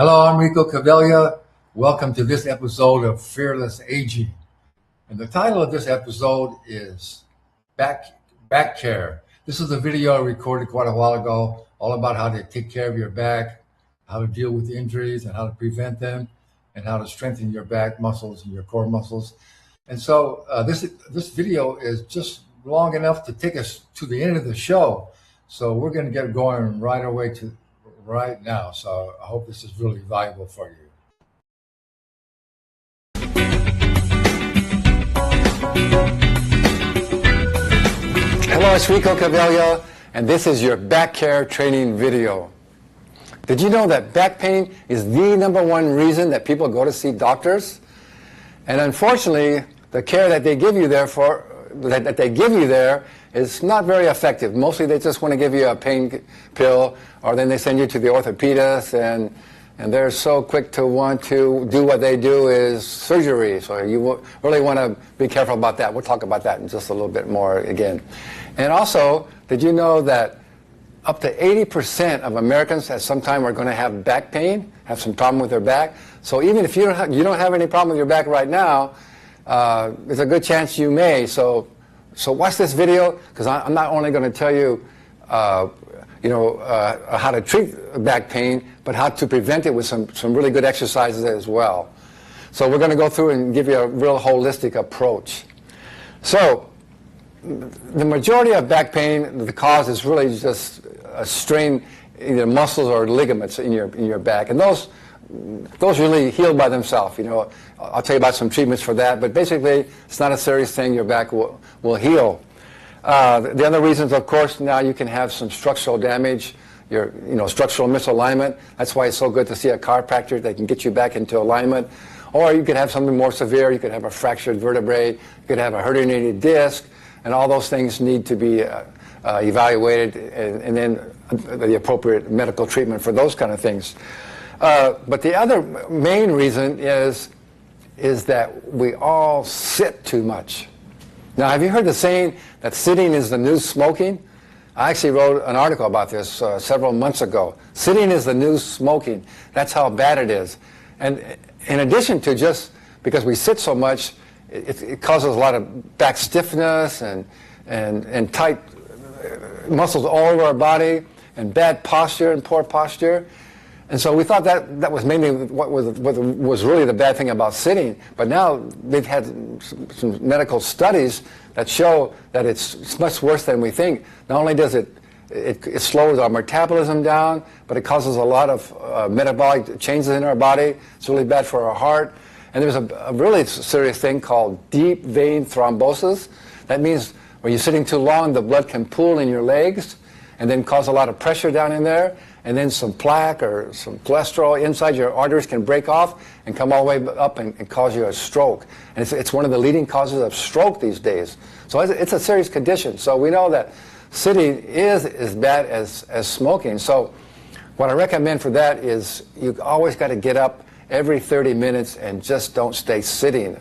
Hello, I'm Rico. Welcome to this episode of Fearless Aging. And the title of this episode is Back Care. This is a video I recorded quite a while ago, all about how to take care of your back, how to deal with injuries and how to prevent them, and how to strengthen your back muscles and your core muscles. And so this video is just long enough to take us to the end of the show. So we're going to get going right away to right now. So I hope this is really valuable for you. Hello, it's Rico and this is your back care training video. Did you know that back pain is the #1 reason that people go to see doctors? And unfortunately, the care that they give you there is not very effective. Mostly they just want to give you a pain pill, or then they send you to the orthopedist, and they're so quick to want to do what they do is surgery. So you really want to be careful about that. We'll talk about that in just a little bit more again. And also, did you know that up to 80% of Americans at some time are going to have back pain, have some problem with their back? So even if you don't have any problem with your back right now, there's a good chance you may. So watch this video, because I'm not only going to tell you, how to treat back pain, but how to prevent it with some really good exercises as well. So we're going to go through and give you a real holistic approach. So the majority of back pain, the cause is really just a strain, either muscles or ligaments in your back, and those really heal by themselves. I'll tell you about some treatments for that, but basically it's not a serious thing. Your back will heal. The other reasons, of course, now you can have some structural damage, structural misalignment. That's why it's so good to see a chiropractor. They can get you back into alignment. Or you could have something more severe. You could have a fractured vertebrae. You could have a herniated disc, and all those things need to be evaluated, and then the appropriate medical treatment for those kind of things. But the other main reason is that we all sit too much. Now, have you heard the saying that sitting is the new smoking? I actually wrote an article about this several months ago. Sitting is the new smoking. That's how bad it is. And in addition to just because we sit so much, it causes a lot of back stiffness and tight muscles all over our body, and bad posture and poor posture. And so we thought that was mainly what was really the bad thing about sitting. But now they've had some medical studies that show that it's much worse than we think. Not only does it slows our metabolism down, but it causes a lot of metabolic changes in our body. It's really bad for our heart. And there's a really serious thing called deep vein thrombosis. That means when you're sitting too long, the blood can pool in your legs and then cause a lot of pressure down in there, and then some plaque or some cholesterol inside your arteries can break off and come all the way up and cause you a stroke. And it's one of the leading causes of stroke these days. So it's a serious condition. So we know that sitting is as bad as smoking. So what I recommend for that is you always got to get up every 30 minutes and just don't stay sitting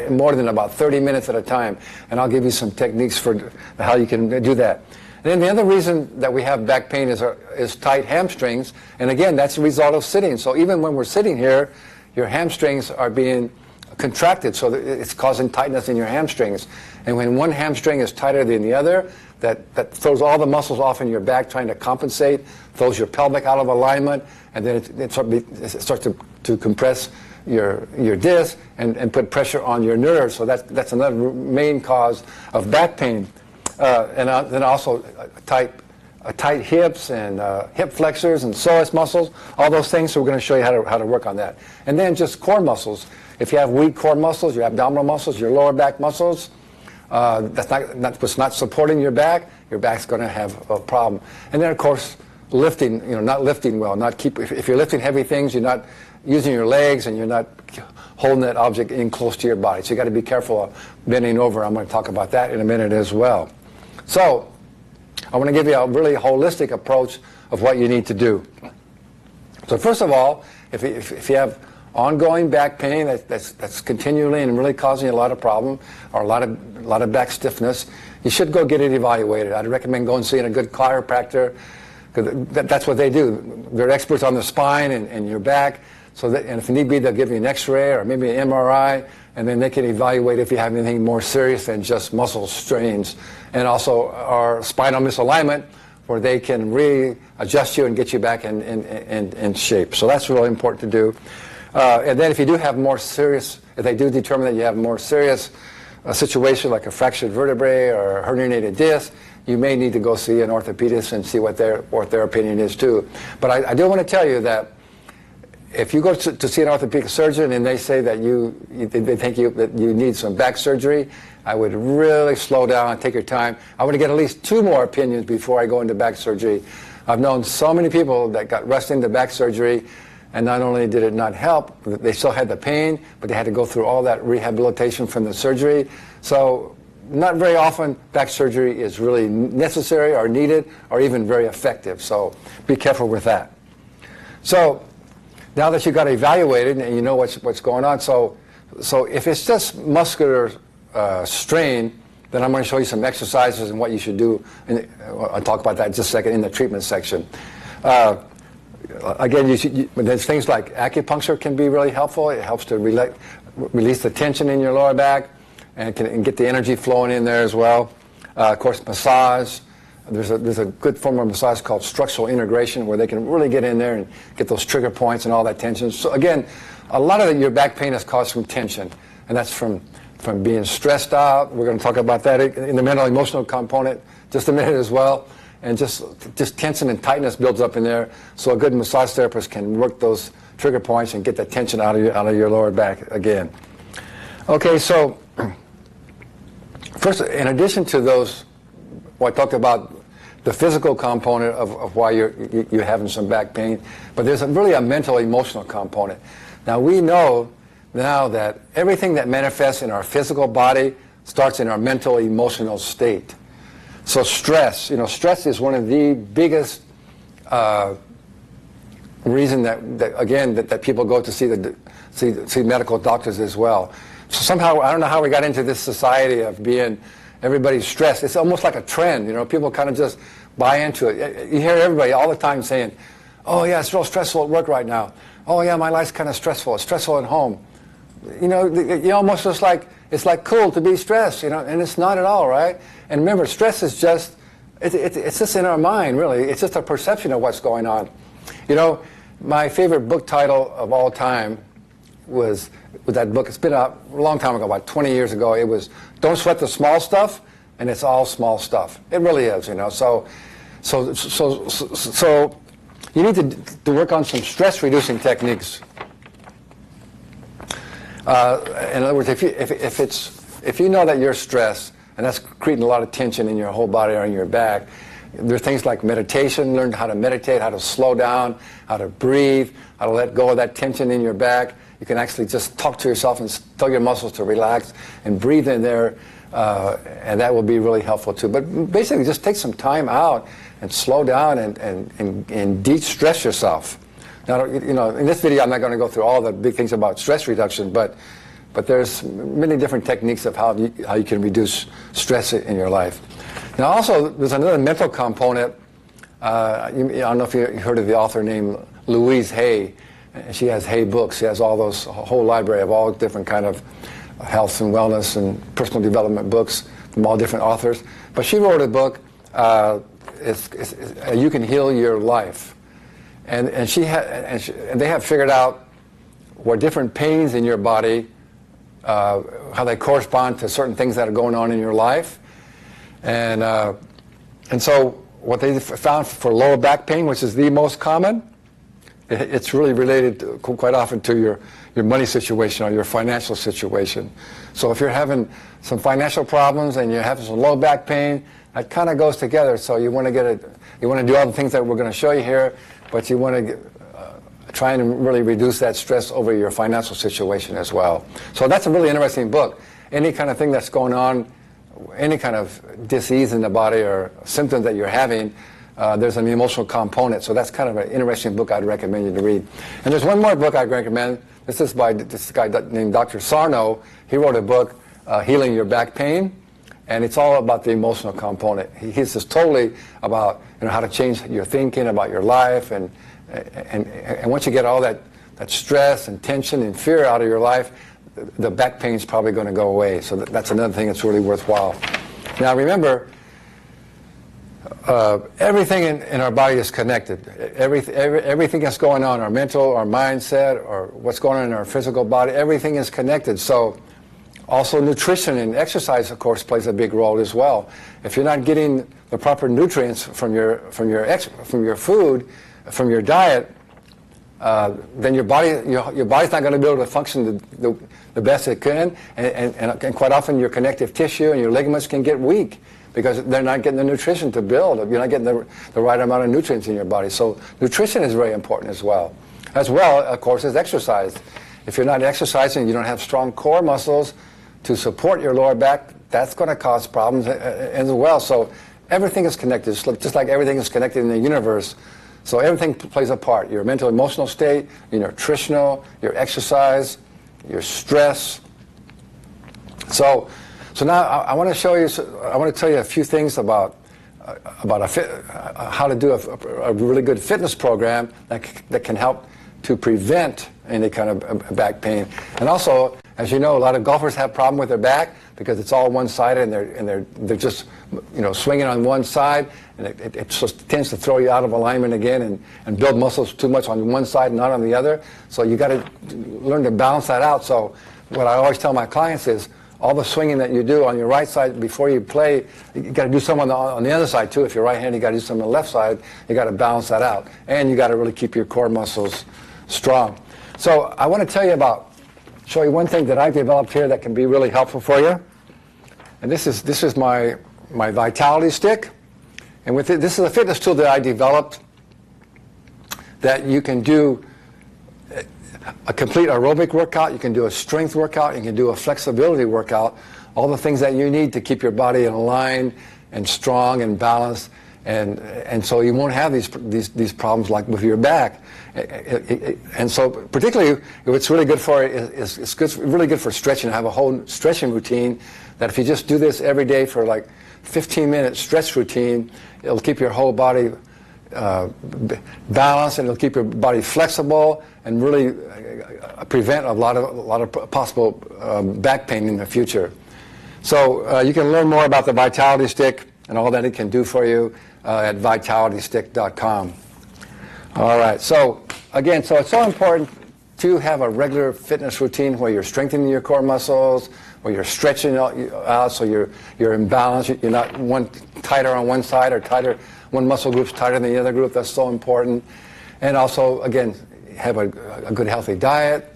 more than about 30 minutes at a time. And I'll give you some techniques for how you can do that. And then the other reason that we have back pain is tight hamstrings. And again, that's a result of sitting. So even when we're sitting here, your hamstrings are being contracted, so it's causing tightness in your hamstrings. And when one hamstring is tighter than the other, that throws all the muscles off in your back trying to compensate, throws your pelvic out of alignment, and then it starts to compress your disc and put pressure on your nerves. So that's another main cause of back pain. And then also tight hips and hip flexors and psoas muscles, all those things. So we're going to show you how to work on that. And then just core muscles. If you have weak core muscles, your abdominal muscles, your lower back muscles, that's what's not supporting your back's going to have a problem. And then of course lifting, not lifting well, if you're lifting heavy things, you're not using your legs and you're not holding that object in close to your body. So you got to be careful of bending over. I'm going to talk about that in a minute as well. So I want to give you a really holistic approach of what you need to do. So first of all, if you have ongoing back pain that's continually and really causing you a lot of problem, or a lot of back stiffness, you should go get it evaluated. I'd recommend going and seeing a good chiropractor because that's what they do. They're experts on the spine and your back. And if need be, they'll give you an X-ray or maybe an MRI, and then they can evaluate if you have anything more serious than just muscle strains, and also our spinal misalignment, where they can readjust you and get you back in shape. So that's really important to do. And then if you do have more serious, if they do determine that you have more serious situation like a fractured vertebrae or a herniated disc, you may need to go see an orthopedist and see what their opinion is too. But I do want to tell you that if you go to see an orthopedic surgeon and they say that they think that you need some back surgery, I would really slow down and take your time. I want to get at least 2 more opinions before I go into back surgery. I've known so many people that got rushed into back surgery, and not only did it not help, they still had the pain, but they had to go through all that rehabilitation from the surgery. So not very often back surgery is really necessary or needed or even very effective. So be careful with that. So now that you got evaluated and you know what's going on, so if it's just muscular strain, then I'm going to show you some exercises and what you should do. I'll talk about that in just a second in the treatment section. Again, there's things like acupuncture can be really helpful. It helps to release the tension in your lower back and get the energy flowing in there as well. Of course, massage. There's a good form of massage called structural integration where they can really get in there and get those trigger points and all that tension. So again, a lot of your back pain is caused from tension, and that's from being stressed out. We're going to talk about that in the mental emotional component just a minute as well. And just tension and tightness builds up in there. So a good massage therapist can work those trigger points and get that tension out of your lower back again. Okay, so first, in addition to those, I talked about the physical component of why you're having some back pain, but there's really a mental emotional component. Now we know now that everything that manifests in our physical body starts in our mental emotional state. So stress is one of the biggest reason that people go to see medical doctors as well. So somehow, I don't know how we got into this society of being everybody's stressed. It's almost like a trend, people kind of just buy into it. You hear everybody all the time saying, oh yeah, it's real stressful at work right now. Oh yeah, my life's kind of stressful. It's stressful at home. You almost just like, it's like cool to be stressed, and it's not at all, right? And remember, stress is just, it's just in our mind, really. It's just a perception of what's going on. My favorite book title of all time was that book. It's been out a long time ago, about 20 years ago. It was Don't Sweat the Small Stuff, and it's all small stuff. It really is, So you need to work on some stress-reducing techniques. In other words, if you know that you're stressed, and that's creating a lot of tension in your whole body or in your back, there are things like meditation. Learn how to meditate, how to slow down, how to breathe, how to let go of that tension in your back. You can actually just talk to yourself and tell your muscles to relax and breathe in there, and that will be really helpful too. But basically, just take some time out and slow down and de-stress yourself. Now, in this video, I'm not going to go through all the big things about stress reduction, but there's many different techniques of how you can reduce stress in your life. Now, also, there's another mental component. I don't know if you heard of the author named Louise Hay. She has Hay books. She has a whole library of all different kind of health and wellness and personal development books from all different authors. But she wrote a book, You Can Heal Your Life. And they have figured out what different pains in your body, how they correspond to certain things that are going on in your life. And so what they found for lower back pain, which is the most common, it's really related quite often to your money situation or your financial situation. So if you're having some financial problems and you're having some low back pain, that kind of goes together. So you want to do all the things that we're going to show you here, but you want to try and really reduce that stress over your financial situation as well. So that's a really interesting book. Any kind of thing that's going on, any kind of disease in the body or symptoms that you're having, there's an emotional component. So that's kind of an interesting book I'd recommend you to read. And there's one more book I'd recommend. This is by this guy named Dr. Sarno. He wrote a book, Healing Your Back Pain. And it's all about the emotional component. He's just totally about how to change your thinking about your life, and once you get all that stress and tension and fear out of your life, the back pain is probably going to go away. So that's another thing that's really worthwhile. Now remember, everything in our body is connected. Everything that's going on, our mental, our mindset, or what's going on in our physical body, everything is connected. So also nutrition and exercise, of course, plays a big role as well. If you're not getting the proper nutrients from your food, from your diet, then your body's not going to be able to function the best it can, and quite often your connective tissue and your ligaments can get weak because they're not getting the nutrition to build. You're not getting the right amount of nutrients in your body. So nutrition is very important as well. As well, of course, as exercise. If you're not exercising, you don't have strong core muscles to support your lower back, that's going to cause problems as well. So everything is connected, just like everything is connected in the universe. So everything plays a part. Your mental, emotional state, your nutritional, your exercise, your stress. So now I want to show you. I want to tell you a few things about how to do a really good fitness program that can help to prevent any kind of back pain. And also, as you know, a lot of golfers have problem with their back because it's all one-sided, and they're just swinging on one side, and it just tends to throw you out of alignment again and build muscles too much on one side and not on the other. So you got to learn to balance that out. So what I always tell my clients is all the swinging that you do on your right side before you play, you got to do some on the other side too. If you're right-handed, you got to do some on the left side. You got to balance that out, and you got to really keep your core muscles strong. So I want to show you one thing that I've developed here that can be really helpful for you. And this is my Vitality Stick. And this is a fitness tool that I developed that you can do a complete aerobic workout, you can do a strength workout, you can do a flexibility workout, all the things that you need to keep your body in line and strong and balanced, and so you won't have these problems like with your back. And so particularly what's really good for is really good for stretching. I have a whole stretching routine that if you just do this every day for like 15-minute stretch routine, it'll keep your whole body balanced, and it'll keep your body flexible and really prevent a lot of possible back pain in the future. So you can learn more about the Vitality Stick and all that it can do for you at vitalitystick.com. All right, so again, it's so important to have a regular fitness routine where you're strengthening your core muscles, where you're stretching out so you're in balance. You're not tighter on one side or one muscle group's tighter than the other group. That's so important. And also, again, have a good healthy diet,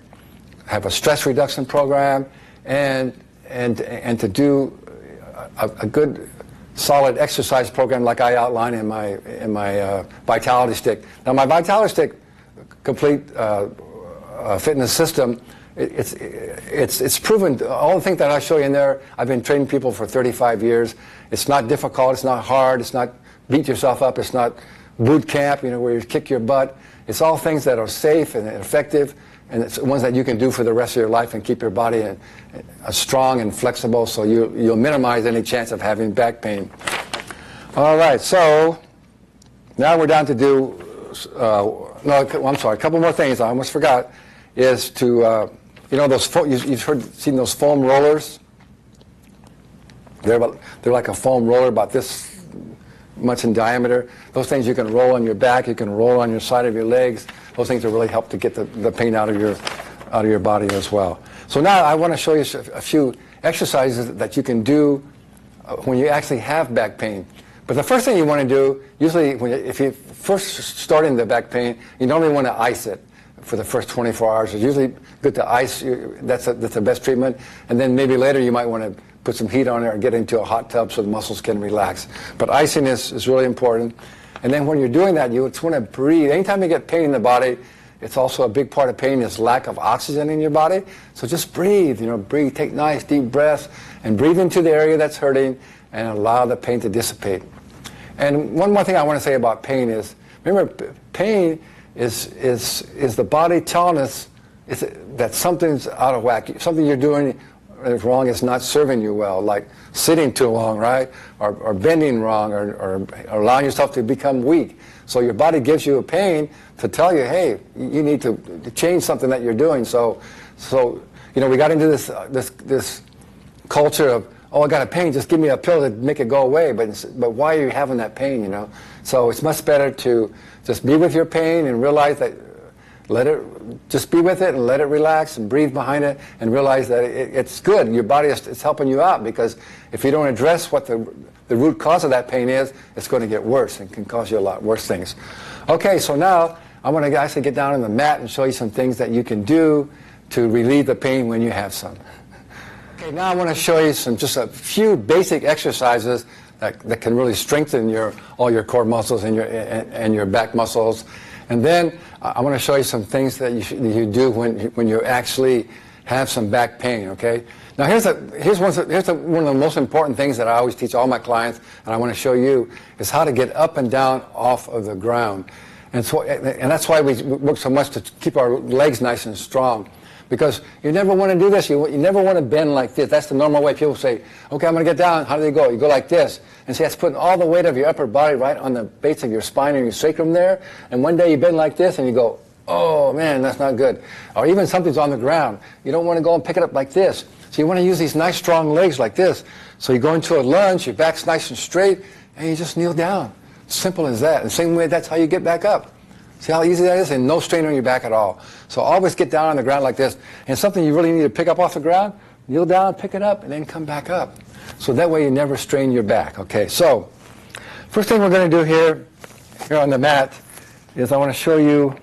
have a stress reduction program, and to do a good solid exercise program like I outline in my Vitality Stick. Now, my Vitality Stick complete fitness system, it's proven. All the things that I show you in there, I've been training people for 35 years. It's not difficult. It's not hard. It's not beat yourself up. It's not boot camp, where you kick your butt. It's all things that are safe and effective, and it's ones that you can do for the rest of your life and keep your body strong and flexible, so you'll minimize any chance of having back pain. All right, so now we're down to do, a couple more things I almost forgot, is to, you've seen those foam rollers? They're like a foam roller about this much in diameter. Those things you can roll on your back, you can roll on your side of your legs. Those things will really help to get the pain out of your body as well. So now I want to show you a few exercises that you can do when you actually have back pain. But the first thing you want to do, usually if you first starting the back pain, you normally want to ice it for the first 24 hours. It's usually good to ice. That's the best treatment. And then maybe later you might want to put some heat on it or get into a hot tub so the muscles can relax. But icing is really important. And then when you're doing that, you just want to breathe. Anytime you get pain in the body, it's also a big part of pain is lack of oxygen in your body. So just breathe, breathe, take nice deep breaths and breathe into the area that's hurting and allow the pain to dissipate. And one more thing I want to say about pain is, remember, pain is the body telling us that something's out of whack, something you're doing is wrong, it's not serving you well, like sitting too long, right? Or bending wrong, or allowing yourself to become weak. So your body gives you a pain to tell you, hey, you need to change something that you're doing. So you know, we got into this culture of, oh, I got a pain, just give me a pill to make it go away. But why are you having that pain, you know? So it's much better to just be with your pain and realize that, just be with it and let it relax and breathe behind it and realize that it's good. Your body is helping you out, because if you don't address what the root cause of that pain is, it's going to get worse and can cause you a lot worse things. Okay, so now I want to actually get down on the mat and show you some things that you can do to relieve the pain when you have some. Okay, now I want to show you just a few basic exercises that can really strengthen all your core muscles and your back muscles. And then I want to show you some things that you do when you actually have some back pain, okay? Now here's one of the most important things that I always teach all my clients, and I want to show you, is how to get up and down off of the ground. And that's why we work so much to keep our legs nice and strong. Because you never want to do this. You never want to bend like this. That's the normal way. People say, okay, I'm going to get down. How do they go? You go like this. And see, that's putting all the weight of your upper body right on the base of your spine and your sacrum there. And one day you bend like this and you go, oh, man, that's not good. Or even something's on the ground. You don't want to go and pick it up like this. So you want to use these nice, strong legs like this. So you go into a lunge, your back's nice and straight, and you just kneel down. Simple as that. And same way, that's how you get back up. See how easy that is? And no strain on your back at all. So always get down on the ground like this. And something you really need to pick up off the ground, kneel down, pick it up, and then come back up. So that way you never strain your back. Okay, so first thing we're going to do here on the mat is I want to show you,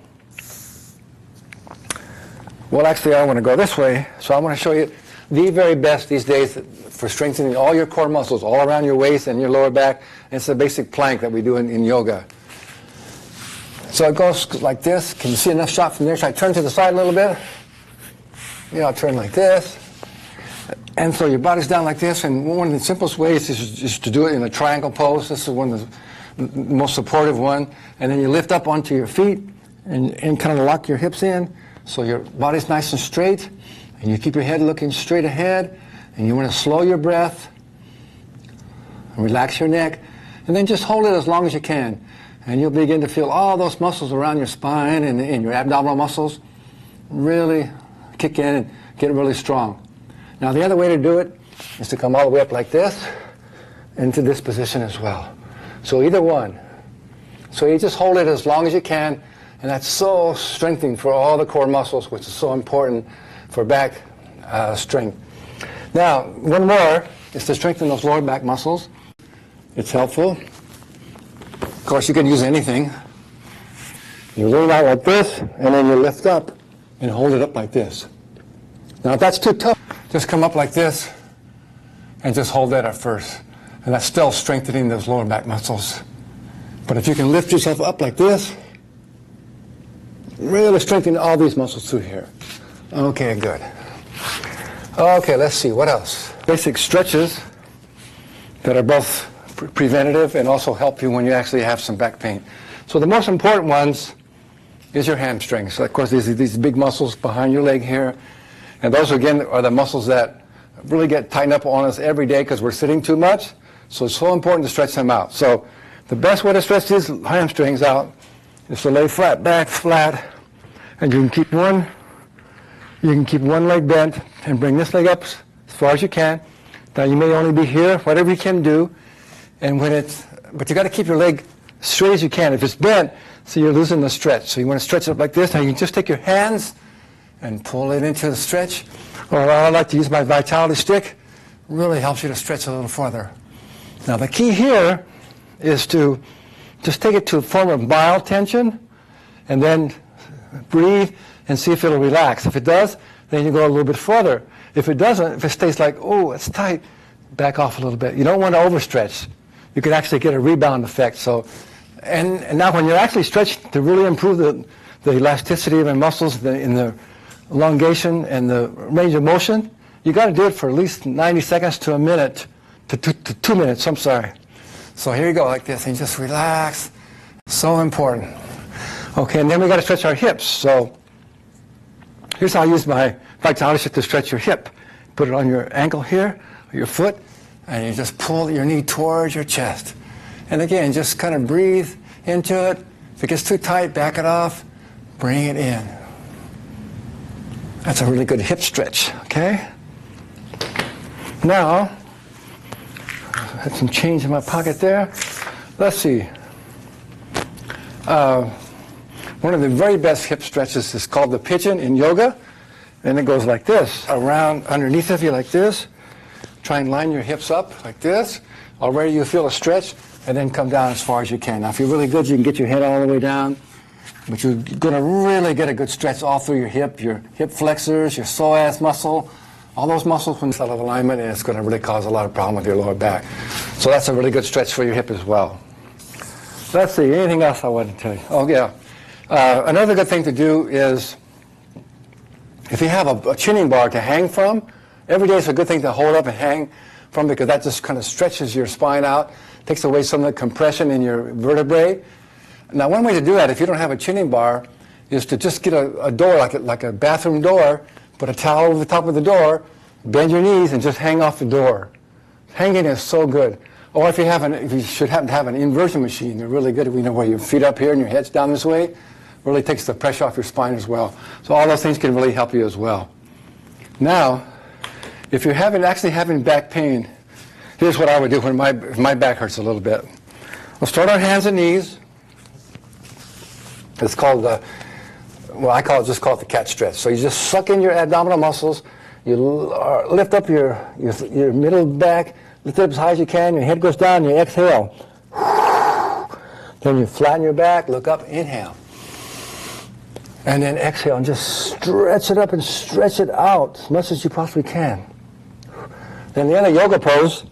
well, actually I want to go this way. So I want to show you the very best these days for strengthening all your core muscles all around your waist and your lower back. And it's a basic plank that we do in yoga. So it goes like this. Can you see enough shot from there? Should I turn to the side a little bit? Yeah, I'll turn like this. And so your body's down like this. And one of the simplest ways is to do it in a triangle pose. This is one of the most supportive one. And then you lift up onto your feet and kind of lock your hips in. So your body's nice and straight. And you keep your head looking straight ahead. And you want to slow your breath. And relax your neck. And then just hold it as long as you can. And you'll begin to feel all those muscles around your spine and your abdominal muscles really kick in and get really strong. Now the other way to do it is to come all the way up like this into this position as well. So either one. So you just hold it as long as you can, and that's so strengthening for all the core muscles, which is so important for back strength. Now one more is to strengthen those lower back muscles. It's helpful. Of course, you can use anything. You roll out like this, and then you lift up and hold it up like this. Now, if that's too tough, just come up like this and just hold that at first. And that's still strengthening those lower back muscles. But if you can lift yourself up like this, really strengthening all these muscles through here. Okay, good. Okay, let's see, what else? Basic stretches that are both preventative and also help you when you actually have some back pain. So the most important ones is your hamstrings. So of course, these big muscles behind your leg here. And those, again, are the muscles that really get tightened up on us every day because we're sitting too much. So it's so important to stretch them out. So the best way to stretch these hamstrings out is to lay back flat, and you can keep one leg bent and bring this leg up as far as you can. Now you may only be here, whatever you can do. And but you got to keep your leg straight as you can. If it's bent, so you're losing the stretch. So you want to stretch it up like this. Now you can just take your hands and pull it into the stretch. Or I like to use my vitality stick. Really helps you to stretch a little further. Now the key here is to just take it to a form of mild tension, and then breathe and see if it'll relax. If it does, then you go a little bit further. If it doesn't, if it stays like, oh, it's tight, back off a little bit. You don't want to overstretch. You can actually get a rebound effect. So, and now when you're actually stretching to really improve the elasticity of the muscles, in the elongation and the range of motion, you got to do it for at least 90 seconds to a minute, to 2 minutes, I'm sorry. So here you go, like this, and just relax. So important. Okay, and then we got to stretch our hips. So here's how I use my vitality stick to stretch your hip. put it on your ankle here, or your foot, and you just pull your knee towards your chest. And again, just kind of breathe into it. If it gets too tight, back it off, bring it in. That's a really good hip stretch, okay? Now, I had some change in my pocket there. Let's see. One of the very best hip stretches is called the pigeon in yoga. And it goes like this, around underneath of you like this. Try and line your hips up like this. Already you feel a stretch, and then come down as far as you can. Now if you're really good, you can get your head all the way down, but you're going to really get a good stretch all through your hip flexors, your psoas muscle, all those muscles when it's out of alignment, and it's going to really cause a lot of problem with your lower back. So that's a really good stretch for your hip as well. Let's see, anything else I want to tell you? Oh yeah, another good thing to do is, if you have a chinning bar to hang from, every day it's a good thing to hold up and hang from, because that just kind of stretches your spine out, takes away some of the compression in your vertebrae. Now, one way to do that, if you don't have a chinning bar, is to just get a door, like a bathroom door, put a towel over the top of the door, bend your knees, and just hang off the door. Hanging is so good. Or if you should happen to have an inversion machine, they're really good. You know, where your feet up here and your head's down this way, really takes the pressure off your spine as well. So all those things can really help you as well. Now, if you're actually having back pain, here's what I would do when my back hurts a little bit. We'll start on hands and knees. It's called I just call it the cat stretch. So you just suck in your abdominal muscles, you lift up your middle back, lift it up as high as you can, your head goes down, and you exhale. Then you flatten your back, look up, inhale. And then exhale and just stretch it up and stretch it out as much as you possibly can. Then the other yoga pose,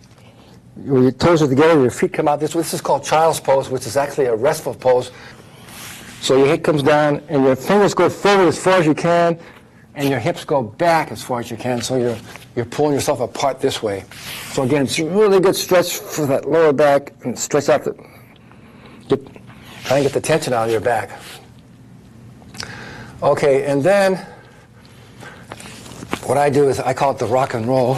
your toes are together, your feet come out this way. This is called child's pose, which is actually a restful pose. So your head comes down and your fingers go forward as far as you can, and your hips go back as far as you can. So you're pulling yourself apart this way. So again, it's a really good stretch for that lower back, and stretch out try and get the tension out of your back. Okay, and then what I do is I call it the rock and roll.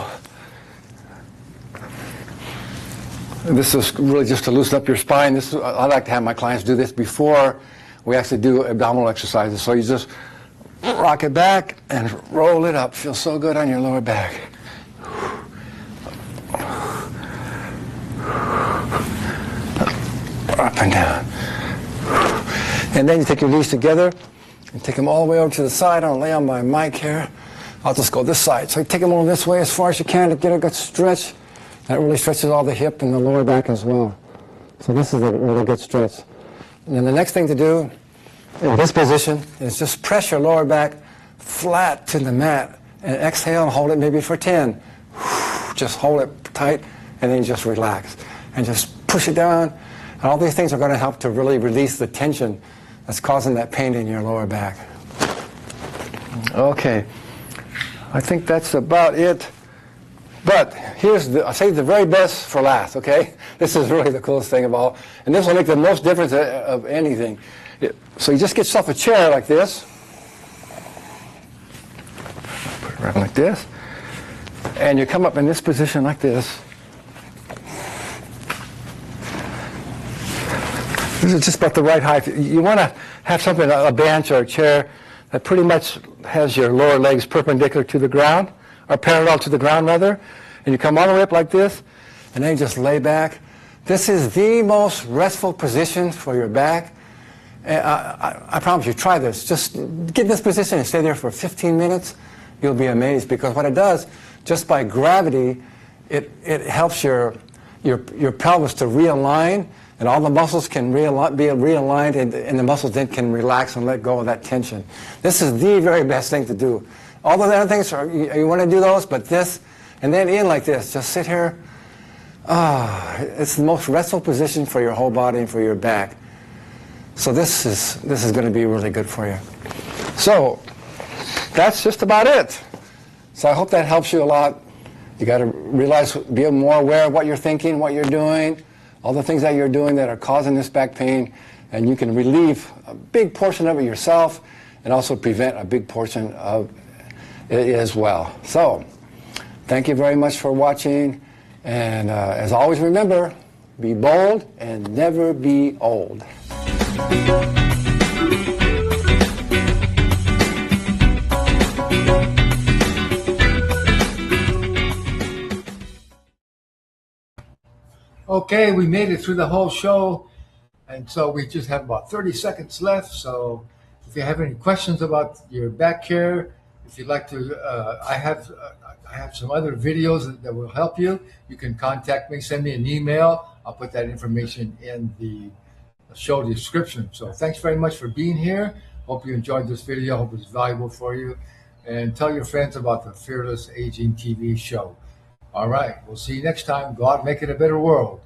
This is really just to loosen up your spine. I like to have my clients do this before we actually do abdominal exercises. So you just rock it back and roll it up. Feels so good on your lower back. Up and down. And then you take your knees together and take them all the way over to the side. I'll lay on my mic here. I'll just go this side. So you take them over this way as far as you can to get a good stretch. That really stretches all the hip and the lower back as well. So this is a really good stretch. And then the next thing to do in this position is just press your lower back flat to the mat and exhale and hold it maybe for 10. Just hold it tight and then just relax. And just push it down. And all these things are going to help to really release the tension that's causing that pain in your lower back. Okay. I think that's about it. But I'll save the very best for last, okay? This is really the coolest thing of all. And this will make the most difference of anything. So you just get yourself a chair like this. Put it around like this. And you come up in this position like this. This is just about the right height. You want to have something, a bench or a chair, that pretty much has your lower legs perpendicular to the ground, or parallel to the ground rather, and you come all the way up like this, and then you just lay back. This is the most restful position for your back. I promise you, try this. Just get in this position and stay there for 15 minutes. You'll be amazed, because what it does, just by gravity, it helps your pelvis to realign, and all the muscles can be realigned, and the muscles then can relax and let go of that tension. This is the very best thing to do. All the other things, you want to do those, but this, and then in like this, just sit here. It's the most restful position for your whole body and for your back. So this is going to be really good for you. So that's just about it. So I hope that helps you a lot. You got to realize, be more aware of what you're thinking, what you're doing, all the things that you're doing that are causing this back pain, and you can relieve a big portion of it yourself and also prevent a big portion of it as well. So Thank you very much for watching. And as always, remember, be bold and never be old. Okay, we made it through the whole show, and so we just have about 30 seconds left. So if you have any questions about your back care, if you'd like to, I have some other videos that will help you. You can contact me, send me an email. I'll put that information in the show description. So thanks very much for being here. Hope you enjoyed this video. Hope it's valuable for you. And tell your friends about the Fearless Aging TV show. All right, we'll see you next time. Go out and make it a better world.